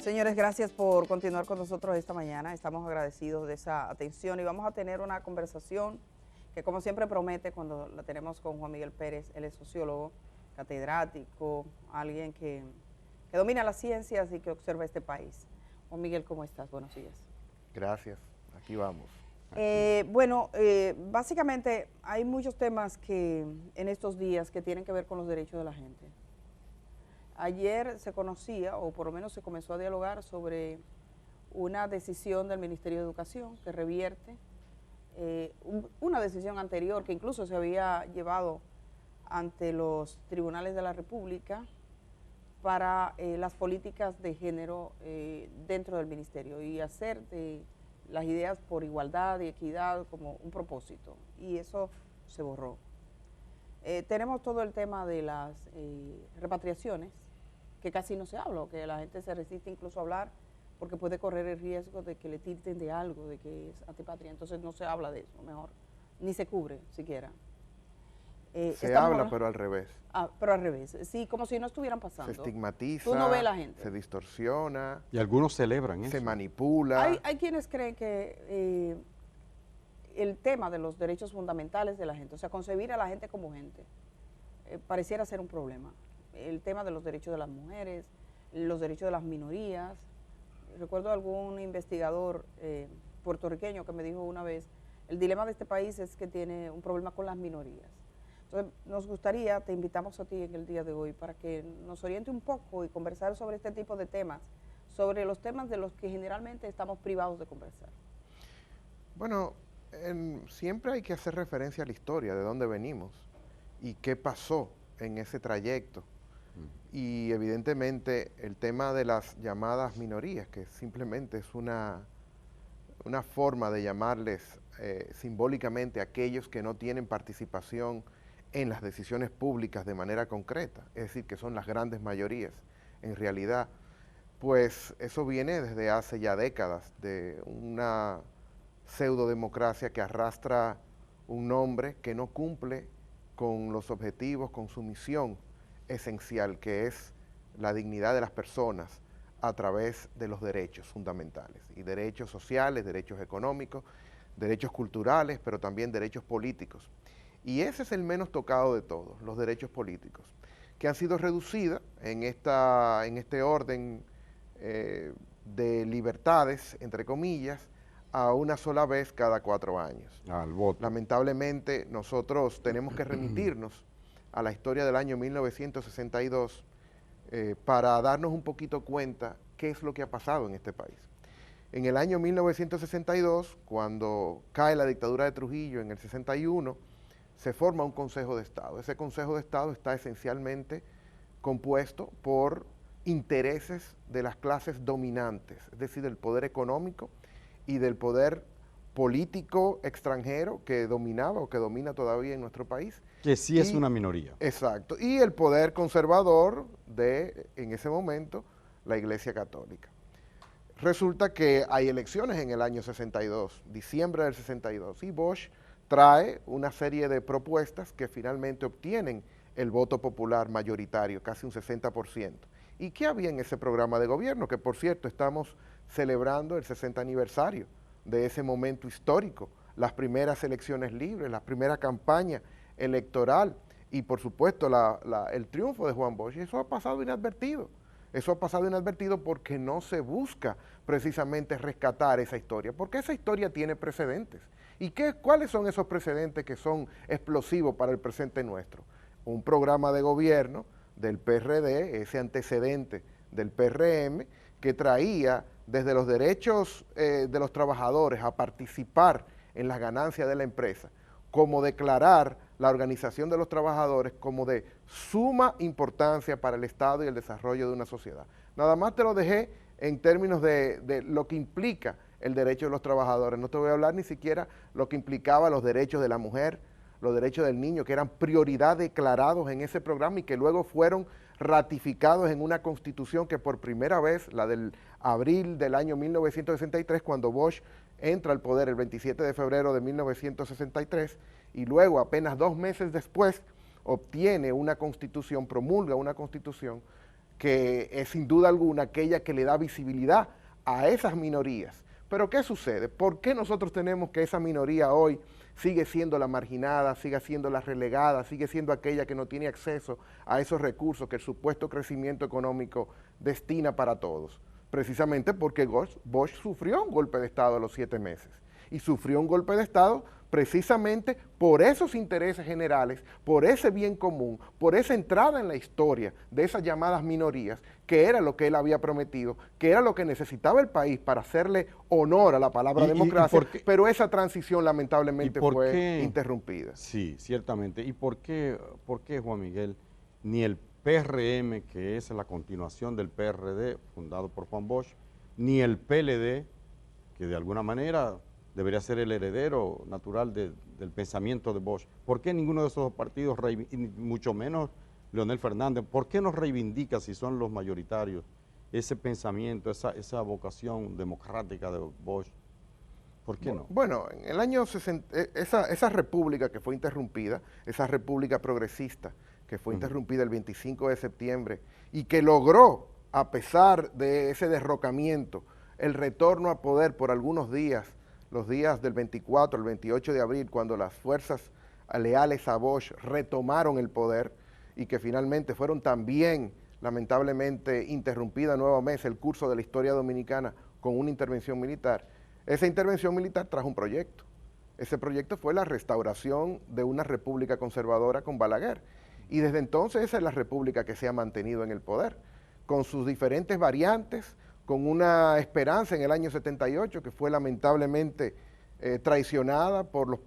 Señores, gracias por continuar con nosotros esta mañana. Estamos agradecidos de esa atención y vamos a tener una conversación que, como siempre, promete cuando la tenemos con Juan Miguel Pérez. Él es sociólogo, catedrático, alguien que domina las ciencias y que observa este país. Juan Miguel, ¿cómo estás? Buenos días. Gracias, aquí vamos. Básicamente hay muchos temas que en estos días que tienen que ver con los derechos de la gente. Ayer se conocía, o por lo menos se comenzó a dialogar sobre una decisión del Ministerio de Educación que revierte una decisión anterior que incluso se había llevado ante los tribunales de la República para las políticas de género dentro del ministerio y hacer de las ideas por igualdad y equidad como un propósito, y eso se borró. Tenemos todo el tema de las repatriaciones, que casi no se habla, o que la gente se resiste incluso a hablar porque puede correr el riesgo de que le tilden de algo, de que es antipatria, entonces no se habla de eso, mejor, ni se cubre siquiera. Se habla, pero al revés. Pero al revés, sí, como si no estuvieran pasando. Se estigmatiza, tú no ves la gente. Se distorsiona. Y algunos celebran eso. Se manipula. Hay quienes creen que el tema de los derechos fundamentales de la gente, o sea, concebir a la gente como gente, pareciera ser un problema. El tema de los derechos de las mujeres, los derechos de las minorías. Recuerdo algún investigador puertorriqueño que me dijo una vez, el dilema de este país es que tiene un problema con las minorías. Entonces, nos gustaría, te invitamos a ti en el día de hoy para que nos oriente un poco y conversar sobre este tipo de temas, sobre los temas de los que generalmente estamos privados de conversar. Bueno, siempre hay que hacer referencia a la historia, de dónde venimos y qué pasó en ese trayecto. Y evidentemente el tema de las llamadas minorías, que simplemente es una forma de llamarles simbólicamente a aquellos que no tienen participación en las decisiones públicas de manera concreta, es decir, que son las grandes mayorías en realidad, pues eso viene desde hace ya décadas de una pseudodemocracia que arrastra un nombre que no cumple con los objetivos, con su misión esencial, que es la dignidad de las personas a través de los derechos fundamentales, y derechos sociales, derechos económicos, derechos culturales, pero también derechos políticos. Y ese es el menos tocado de todos, los derechos políticos, que han sido reducidos en este orden de libertades, entre comillas, a una sola vez cada 4 años. Al voto. Lamentablemente, nosotros tenemos que remitirnos a la historia del año 1962 para darnos un poquito cuenta qué es lo que ha pasado en este país. En el año 1962, cuando cae la dictadura de Trujillo en el 61, se forma un Consejo de Estado. Ese Consejo de Estado está esencialmente compuesto por intereses de las clases dominantes, es decir, del poder económico y del poder político extranjero que dominaba o que domina todavía en nuestro país. Que sí es una minoría. Exacto. Y el poder conservador de, en ese momento, la Iglesia Católica. Resulta que hay elecciones en el año 62, diciembre del 62, y Bosch trae una serie de propuestas que finalmente obtienen el voto popular mayoritario, casi un 60%. ¿Y qué había en ese programa de gobierno? Que, por cierto, estamos celebrando el 60 aniversario de ese momento histórico, las primeras elecciones libres, la primera campaña electoral y, por supuesto, el triunfo de Juan Bosch. Y eso ha pasado inadvertido. Eso ha pasado inadvertido porque no se busca precisamente rescatar esa historia, porque esa historia tiene precedentes. ¿Y cuáles son esos precedentes que son explosivos para el presente nuestro? Un programa de gobierno del PRD, ese antecedente del PRM, que traía desde los derechos de los trabajadores a participar en las ganancias de la empresa, como declarar la organización de los trabajadores como de suma importancia para el Estado y el desarrollo de una sociedad. Nada más te lo dejé en términos de lo que implica el derecho de los trabajadores. No te voy a hablar ni siquiera lo que implicaba los derechos de la mujer, los derechos del niño, que eran prioridad declarados en ese programa y que luego fueron ratificados en una constitución que por primera vez, la del abril del año 1963, cuando Bosch entra al poder el 27 de febrero de 1963, y luego apenas 2 meses después obtiene una constitución, promulga una constitución que es sin duda alguna aquella que le da visibilidad a esas minorías. Pero ¿qué sucede? ¿Por qué nosotros tenemos que esa minoría hoy sigue siendo la marginada, sigue siendo la relegada, sigue siendo aquella que no tiene acceso a esos recursos que el supuesto crecimiento económico destina para todos? Precisamente porque Bosch sufrió un golpe de Estado a los 7 meses. Y sufrió un golpe de Estado precisamente por esos intereses generales, por ese bien común, por esa entrada en la historia de esas llamadas minorías, que era lo que él había prometido, que era lo que necesitaba el país para hacerle honor a la palabra democracia, pero esa transición lamentablemente fue interrumpida. Sí, ciertamente. ¿Y por qué, Juan Miguel, ni el PRM, que es la continuación del PRD, fundado por Juan Bosch, ni el PLD, que de alguna manera debería ser el heredero natural del pensamiento de Bosch? ¿Por qué ninguno de esos partidos, y mucho menos Leonel Fernández, por qué no reivindica, si son los mayoritarios, ese pensamiento, esa vocación democrática de Bosch? ¿Por qué no? Bueno, en el año 60, esa república que fue interrumpida, esa república progresista que fue interrumpida el 25 de septiembre y que logró, a pesar de ese derrocamiento, el retorno a poder por algunos días, los días del 24 al 28 de abril, cuando las fuerzas leales a Bosch retomaron el poder y que finalmente fueron también, lamentablemente, interrumpida nuevamente el curso de la historia dominicana con una intervención militar. Esa intervención militar trajo un proyecto. Ese proyecto fue la restauración de una república conservadora con Balaguer. Y desde entonces esa es la república que se ha mantenido en el poder, con sus diferentes variantes, con una esperanza en el año 78 que fue lamentablemente traicionada por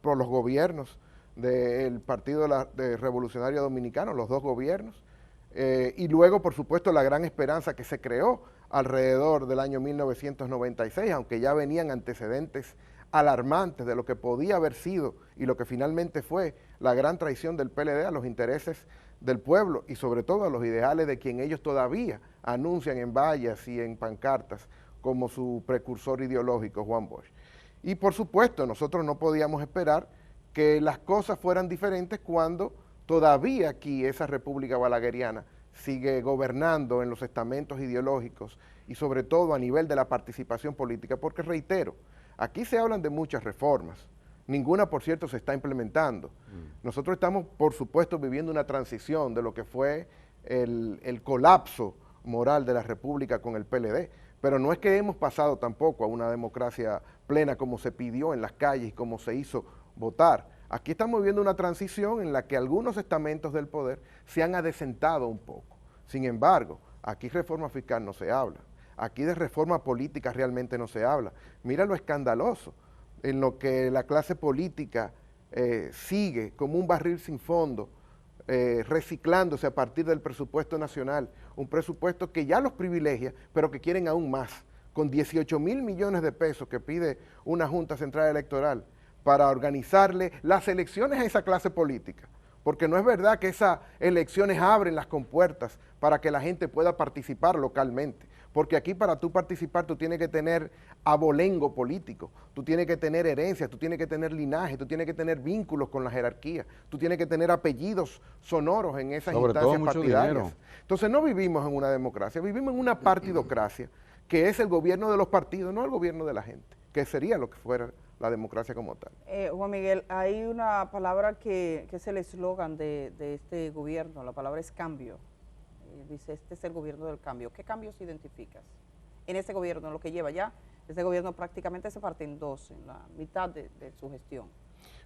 los gobiernos del Partido Revolucionario Dominicano, los dos gobiernos, y luego, por supuesto, la gran esperanza que se creó alrededor del año 1996, aunque ya venían antecedentes alarmantes de lo que podía haber sido y lo que finalmente fue la gran traición del PLD a los intereses del pueblo y sobre todo a los ideales de quien ellos todavía anuncian en vallas y en pancartas como su precursor ideológico, Juan Bosch. Y por supuesto, nosotros no podíamos esperar que las cosas fueran diferentes cuando todavía aquí esa república balagueriana sigue gobernando en los estamentos ideológicos y sobre todo a nivel de la participación política, porque reitero, aquí se hablan de muchas reformas, ninguna, por cierto, se está implementando. Nosotros estamos, por supuesto, viviendo una transición de lo que fue el colapso moral de la República con el PLD, pero no es que hemos pasado tampoco a una democracia plena como se pidió en las calles y como se hizo votar. Aquí estamos viviendo una transición en la que algunos estamentos del poder se han adecentado un poco. Sin embargo, aquí reforma fiscal no se habla. Aquí de reforma política realmente no se habla. Mira lo escandaloso en lo que la clase política sigue como un barril sin fondo, reciclándose a partir del presupuesto nacional, un presupuesto que ya los privilegia, pero que quieren aún más, con 18,000 millones de pesos que pide una Junta Central Electoral para organizarle las elecciones a esa clase política. Porque no es verdad que esas elecciones abren las compuertas para que la gente pueda participar localmente. Porque aquí para tú participar tú tienes que tener abolengo político, tú tienes que tener herencias, tú tienes que tener linaje, tú tienes que tener vínculos con la jerarquía, tú tienes que tener apellidos sonoros en esas instancias partidarias. Entonces no vivimos en una democracia, vivimos en una partidocracia que es el gobierno de los partidos, no el gobierno de la gente, que sería lo que fuera la democracia como tal. Juan Miguel, hay una palabra que es el eslogan de este gobierno, la palabra es cambio. Dice, este es el gobierno del cambio. ¿Qué cambios identificas en este gobierno, en lo que lleva ya? Este gobierno prácticamente se parte en dos, en la mitad de su gestión.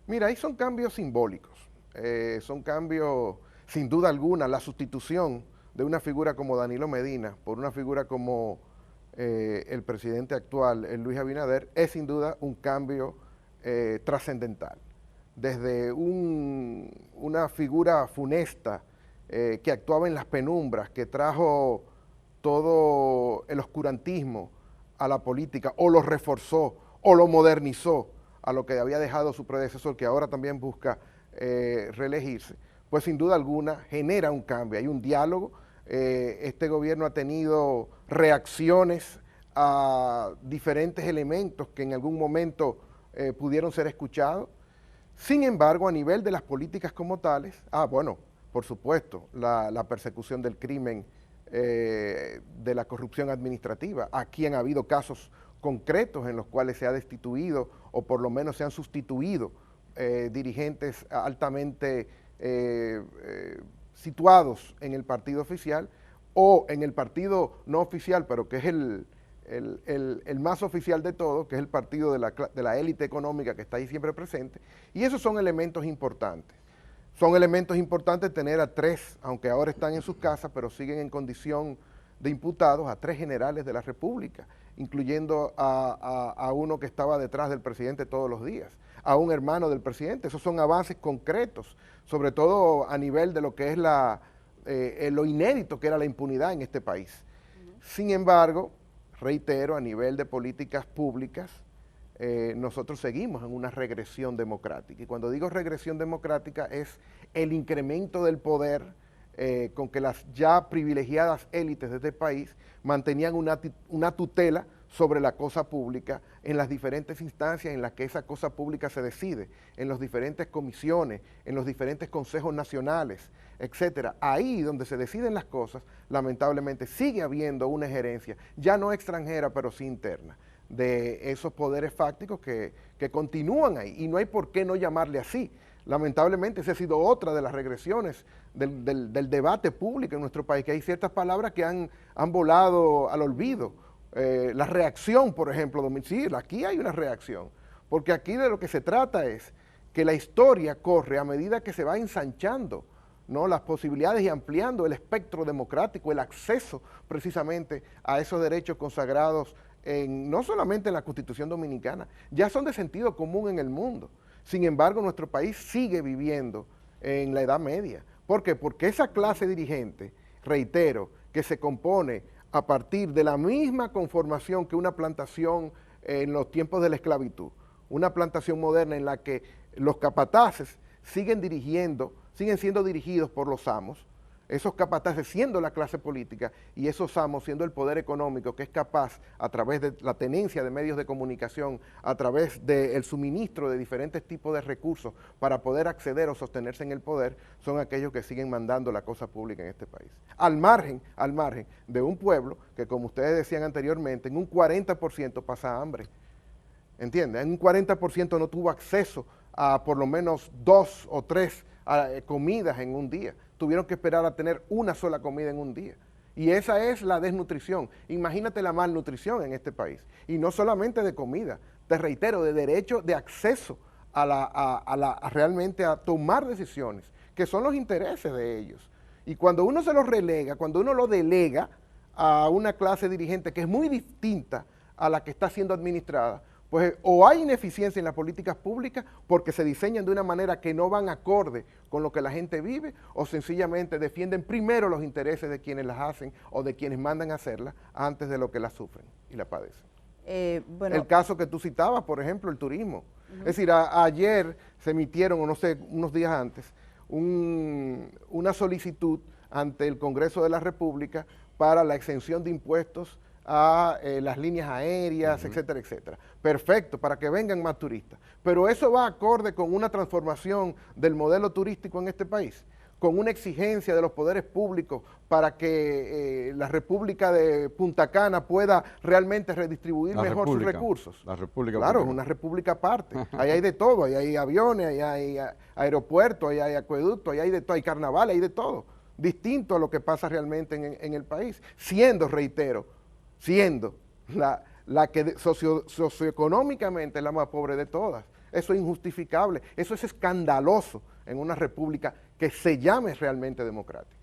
Mira, ahí son cambios simbólicos, son cambios, sin duda alguna, la sustitución de una figura como Danilo Medina por una figura como el presidente actual, Luis Abinader, es sin duda un cambio trascendental. Desde una figura funesta, que actuaba en las penumbras, que trajo todo el oscurantismo a la política, o lo reforzó, o lo modernizó a lo que había dejado su predecesor, que ahora también busca reelegirse, pues sin duda alguna genera un cambio, hay un diálogo. Este gobierno ha tenido reacciones a diferentes elementos que en algún momento pudieron ser escuchados. Sin embargo, a nivel de las políticas como tales, bueno, por supuesto, la persecución del crimen, de la corrupción administrativa. Aquí han habido casos concretos en los cuales se ha destituido o por lo menos se han sustituido dirigentes altamente situados en el partido oficial o en el partido no oficial, pero que es el más oficial de todo, que es el partido de la élite económica que está ahí siempre presente, y esos son elementos importantes. Son elementos importantes tener a 3, aunque ahora están en sus casas, pero siguen en condición de imputados, a 3 generales de la República, incluyendo a uno que estaba detrás del presidente todos los días, a un hermano del presidente. Esos son avances concretos, sobre todo a nivel de lo que es lo inédito que era la impunidad en este país. Sin embargo, reitero, a nivel de políticas públicas, nosotros seguimos en una regresión democrática. Y cuando digo regresión democrática es el incremento del poder con que las ya privilegiadas élites de este país mantenían una tutela sobre la cosa pública en las diferentes instancias en las que esa cosa pública se decide, en las diferentes comisiones, en los diferentes consejos nacionales, etcétera. Ahí donde se deciden las cosas, lamentablemente sigue habiendo una injerencia, ya no extranjera, pero sí interna, de esos poderes fácticos que continúan ahí, y no hay por qué no llamarle así. Lamentablemente esa ha sido otra de las regresiones del debate público en nuestro país, que hay ciertas palabras que han volado al olvido. La reacción, por ejemplo, sí, aquí hay una reacción, porque aquí de lo que se trata es que la historia corre a medida que se va ensanchando, ¿no?, las posibilidades y ampliando el espectro democrático, el acceso precisamente a esos derechos consagrados no solamente en la Constitución Dominicana, ya son de sentido común en el mundo. Sin embargo, nuestro país sigue viviendo en la Edad Media. ¿Por qué? Porque esa clase dirigente, reitero, que se compone a partir de la misma conformación que una plantación en los tiempos de la esclavitud, una plantación moderna en la que los capataces siguen siendo dirigidos por los amos, esos capataces siendo la clase política y esos amos siendo el poder económico que es capaz, a través de la tenencia de medios de comunicación, a través del suministro de diferentes tipos de recursos para poder acceder o sostenerse en el poder, son aquellos que siguen mandando la cosa pública en este país. Al margen de un pueblo que, como ustedes decían anteriormente, en un 40% pasa hambre, ¿entienden? En un 40% no tuvo acceso a por lo menos 2 o 3 comidas en un día. Tuvieron que esperar a tener una sola comida en un día. Y esa es la desnutrición. Imagínate la malnutrición en este país. Y no solamente de comida, te reitero, de derecho de acceso realmente a tomar decisiones, que son los intereses de ellos. Y cuando uno se los relega, cuando uno lo delega a una clase dirigente que es muy distinta a la que está siendo administrada, pues o hay ineficiencia en las políticas públicas porque se diseñan de una manera que no van acorde con lo que la gente vive, o sencillamente defienden primero los intereses de quienes las hacen o de quienes mandan a hacerlas antes de lo que las sufren y la padecen. Bueno, el caso que tú citabas, por ejemplo, el turismo. Es decir, ayer se emitieron, o no sé, unos días antes, una solicitud ante el Congreso de la República para la exención de impuestos a las líneas aéreas, etcétera, etcétera. Perfecto, para que vengan más turistas. Pero eso va acorde con una transformación del modelo turístico en este país, con una exigencia de los poderes públicos para que la República de Punta Cana pueda realmente redistribuir mejor sus recursos. La República. Claro, es una república aparte. Ahí hay de todo, ahí hay aviones, ahí hay aeropuertos, ahí hay acueductos, ahí hay de todo, hay carnaval, hay de todo. Distinto a lo que pasa realmente en el país, siendo, reitero, siendo la que socioeconómicamente es la más pobre de todas. Eso es injustificable, eso es escandaloso en una república que se llame realmente democrática.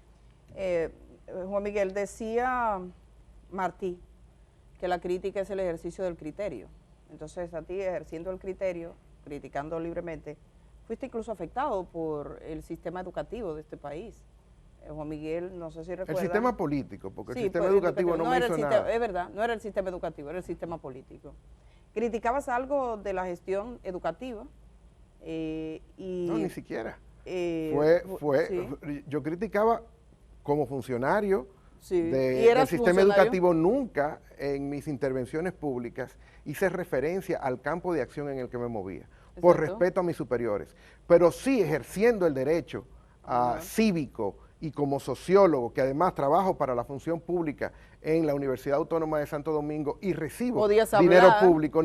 Juan Miguel, decía Martí que la crítica es el ejercicio del criterio. Entonces, a ti, ejerciendo el criterio, criticando libremente, fuiste incluso afectado por el sistema educativo de este país. Juan Miguel, no sé si recuerda. El sistema político, porque sí, el sistema educativo no me hizo nada. Es verdad, no era el sistema educativo, era el sistema político. ¿Criticabas algo de la gestión educativa? No, ni siquiera. Sí. Yo criticaba como funcionario del sistema funcionario? educativo. Nunca en mis intervenciones públicas hice referencia al campo de acción en el que me movía, por respeto a mis superiores, pero sí ejerciendo el derecho cívico y como sociólogo, que además trabajo para la función pública en la Universidad Autónoma de Santo Domingo y recibo dinero público,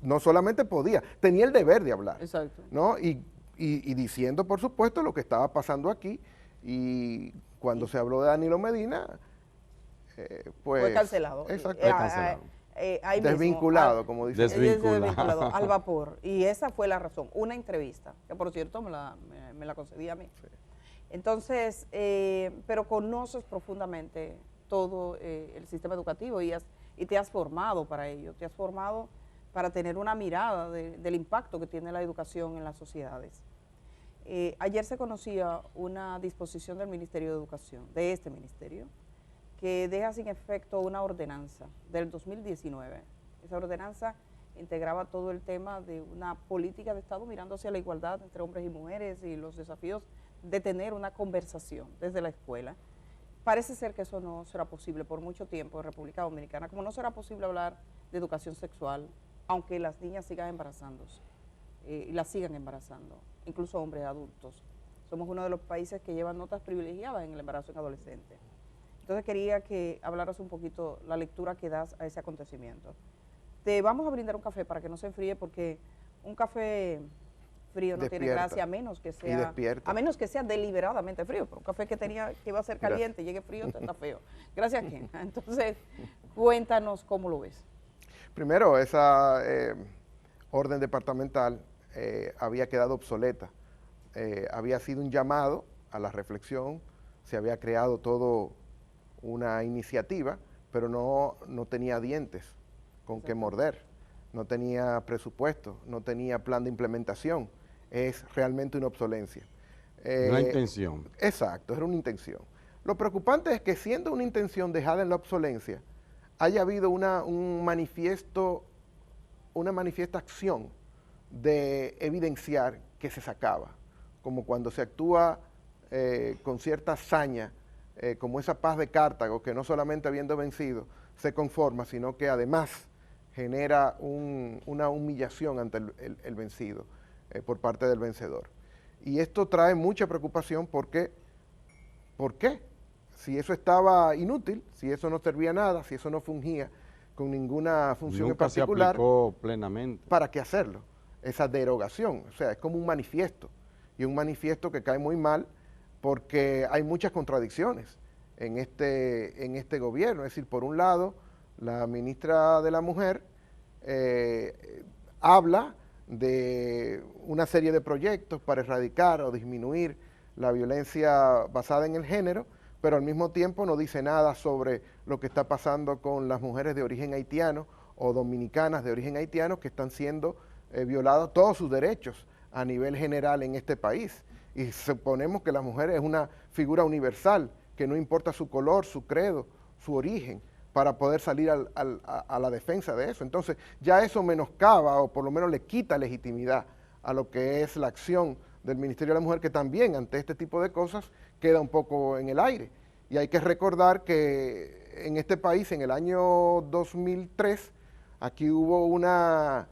no solamente podía, tenía el deber de hablar. Exacto. ¿No? Y diciendo, por supuesto, lo que estaba pasando aquí. Y cuando se habló de Danilo Medina, pues... Fue cancelado. Exacto. Fue cancelado. Ahí desvinculado, mismo, como dicen. desvinculado, al vapor. Y esa fue la razón. Una entrevista, que por cierto me la concedí a mí. Sí. Entonces, pero conoces profundamente todo el sistema educativo y te has formado para ello, te has formado para tener una mirada del impacto que tiene la educación en las sociedades. Ayer se conocía una disposición del Ministerio de Educación, de este ministerio, que deja sin efecto una ordenanza del 2019. Esa ordenanza integraba todo el tema de una política de Estado mirando hacia la igualdad entre hombres y mujeres y los desafíos de tener una conversación desde la escuela. Parece ser que eso no será posible por mucho tiempo en República Dominicana, como no será posible hablar de educación sexual, aunque las niñas sigan embarazándose y las sigan embarazando, incluso hombres adultos. Somos uno de los países que llevan notas privilegiadas en el embarazo en adolescentes. Entonces quería que hablaras un poquito la lectura que das a ese acontecimiento. Te vamos a brindar un café para que no se enfríe, porque un café frío no tiene gracia, a menos que sea deliberadamente frío. Pero un café que iba a ser caliente, llegue frío, está feo. Gracias, Ken. Entonces, cuéntanos cómo lo ves. Primero, esa orden departamental había quedado obsoleta. Había sido un llamado a la reflexión, se había creado todo una iniciativa, pero no tenía dientes con que morder, no tenía presupuesto, no tenía plan de implementación. Es realmente una obsolencia. Una intención. Exacto, era una intención. Lo preocupante es que, siendo una intención dejada en la obsolencia, haya habido una manifiesta acción de evidenciar que se sacaba, como cuando se actúa con cierta hazaña, como esa paz de Cartago, que no solamente habiendo vencido se conforma, sino que además genera una humillación ante el vencido por parte del vencedor. Y esto trae mucha preocupación porque, ¿por qué? Si eso estaba inútil, si eso no servía a nada, si eso no fungía con ninguna función en particular, se aplicó plenamente. ¿Para qué hacerlo? Esa derogación, o sea, es como un manifiesto, y un manifiesto que cae muy mal porque hay muchas contradicciones en este gobierno. Es decir, por un lado, la ministra de la Mujer habla de una serie de proyectos para erradicar o disminuir la violencia basada en el género, pero al mismo tiempo no dice nada sobre lo que está pasando con las mujeres de origen haitiano o dominicanas de origen haitiano, que están siendo violados todos sus derechos a nivel general en este país. Y suponemos que la mujer es una figura universal, que no importa su color, su credo, su origen, para poder salir a la defensa de eso. Entonces, ya eso menoscaba, o por lo menos le quita legitimidad a lo que es la acción del Ministerio de la Mujer, que también ante este tipo de cosas queda un poco en el aire. Y hay que recordar que en este país, en el año 2003, aquí hubo una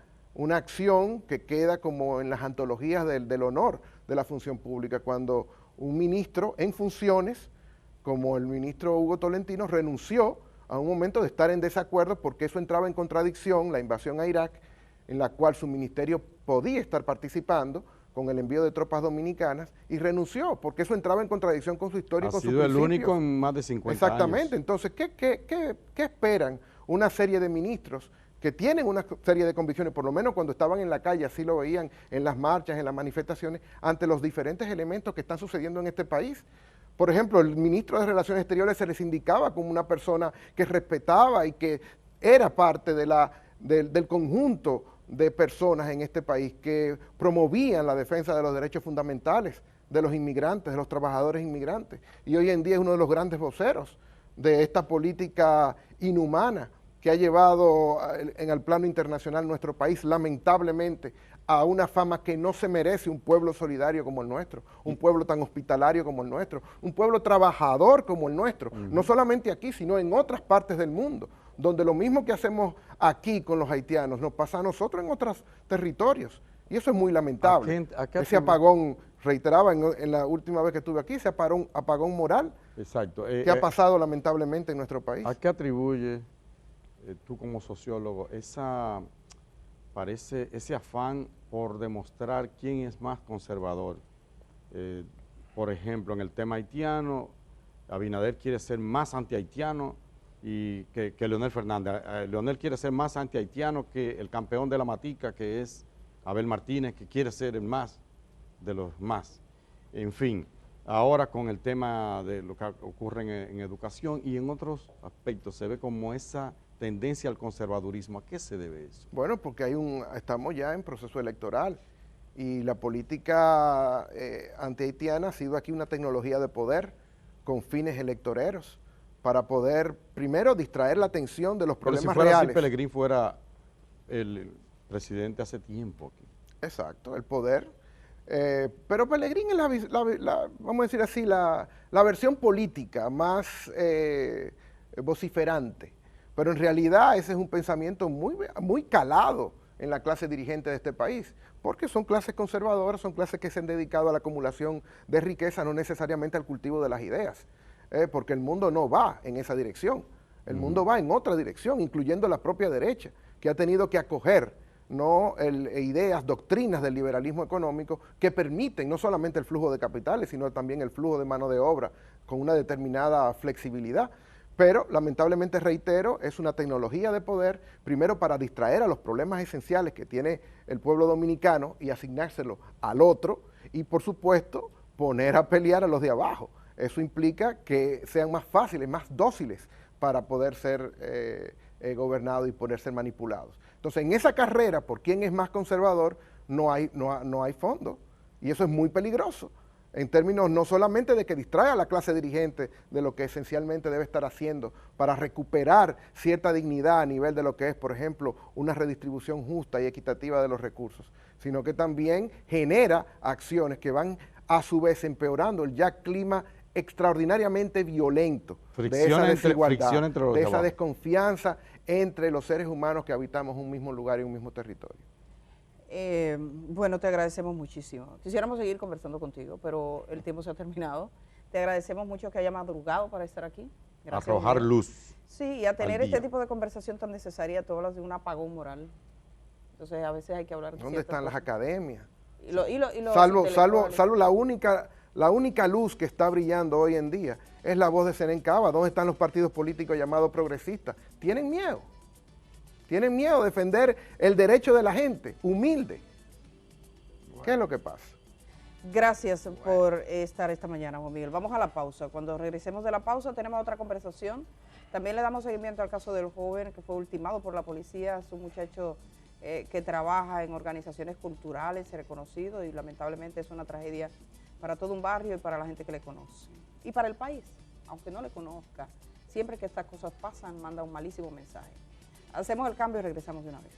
acción que queda como en las antologías del honor de la función pública, cuando un ministro en funciones, como el ministro Hugo Tolentino, renunció a un momento de estar en desacuerdo porque eso entraba en contradicción, la invasión a Irak, en la cual su ministerio podía estar participando con el envío de tropas dominicanas, y renunció porque eso entraba en contradicción con su historia y con sus principios. Ha sido el único en más de 50 años. Exactamente. Entonces, ¿qué esperan una serie de ministros que tienen una serie de convicciones, por lo menos cuando estaban en la calle, así lo veían en las marchas, en las manifestaciones, ante los diferentes elementos que están sucediendo en este país? Por ejemplo, el ministro de Relaciones Exteriores se les indicaba como una persona que respetaba y que era parte del conjunto de personas en este país que promovían la defensa de los derechos fundamentales de los inmigrantes, de los trabajadores inmigrantes. Y hoy en día es uno de los grandes voceros de esta política inhumana que ha llevado en el plano internacional nuestro país, lamentablemente, a una fama que no se merece un pueblo solidario como el nuestro, un pueblo tan hospitalario como el nuestro, un pueblo trabajador como el nuestro, no solamente aquí, sino en otras partes del mundo, donde lo mismo que hacemos aquí con los haitianos nos pasa a nosotros en otros territorios. Y eso es muy lamentable, ese apagón reiteraba en la última vez que estuve aquí, ese apagón moral Exacto. que ha pasado lamentablemente en nuestro país. ¿A qué atribuye tú como sociólogo ese afán por demostrar quién es más conservador? Por ejemplo, en el tema haitiano, Abinader quiere ser más antihaitiano que Leonel Fernández. Leonel quiere ser más antihaitiano que el campeón de la matica, que es Abel Martínez, que quiere ser el más de los más. En fin, ahora con el tema de lo que ocurre en educación y en otros aspectos, se ve como esa tendencia al conservadurismo. ¿A qué se debe eso? Bueno, porque estamos ya en proceso electoral y la política antihaitiana ha sido aquí una tecnología de poder con fines electoreros para poder, primero, distraer la atención de los problemas Pero si fuera reales. así, Pelegrín fuera el presidente hace tiempo aquí. Exacto, el poder. Pero Pelegrín es vamos a decir así, la versión política más vociferante. Pero en realidad ese es un pensamiento muy calado en la clase dirigente de este país, porque son clases conservadoras, son clases que se han dedicado a la acumulación de riqueza, no necesariamente al cultivo de las ideas, porque el mundo no va en esa dirección, el mundo va en otra dirección, incluyendo la propia derecha, que ha tenido que acoger ideas, doctrinas del liberalismo económico que permiten no solamente el flujo de capitales, sino también el flujo de mano de obra con una determinada flexibilidad. Pero, lamentablemente, reitero, es una tecnología de poder, primero para distraer a los problemas esenciales que tiene el pueblo dominicano y asignárselo al otro, y por supuesto, poner a pelear a los de abajo. Eso implica que sean más fáciles, más dóciles para poder ser gobernados y poder ser manipulados. Entonces, en esa carrera, por quién es más conservador, no hay fondo, y eso es muy peligroso, en términos no solamente de que distrae a la clase dirigente de lo que esencialmente debe estar haciendo para recuperar cierta dignidad a nivel de lo que es, por ejemplo, una redistribución justa y equitativa de los recursos, sino que también genera acciones que van a su vez empeorando el ya clima extraordinariamente violento de esa desigualdad, de esa desconfianza entre los seres humanos que habitamos un mismo lugar y un mismo territorio. Bueno, te agradecemos muchísimo. Quisiéramos seguir conversando contigo, pero el tiempo se ha terminado. Te agradecemos mucho que haya madrugado para estar aquí. Gracias, arrojar luz. Sí, y a tener este tipo de conversación tan necesaria. Tú hablas de un apagón moral. Entonces, a veces hay que hablar de ¿Dónde están las academias? Salvo la única luz que está brillando hoy en día es la voz de Senén Cava. ¿Dónde están los partidos políticos llamados progresistas? Tienen miedo. Tienen miedo de defender el derecho de la gente, humilde. Bueno. ¿Qué es lo que pasa? Gracias por estar esta mañana, Juan Miguel. Vamos a la pausa. Cuando regresemos de la pausa tenemos otra conversación. También le damos seguimiento al caso del joven que fue ultimado por la policía. Es un muchacho que trabaja en organizaciones culturales, reconocido, y lamentablemente es una tragedia para todo un barrio y para la gente que le conoce. Y para el país, aunque no le conozca. Siempre que estas cosas pasan, manda un malísimo mensaje. Hacemos el cambio y regresamos de una vez.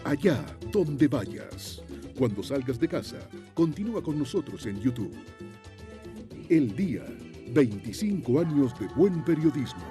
Allá donde vayas, cuando salgas de casa, continúa con nosotros en YouTube. El Día, 25 años de buen periodismo.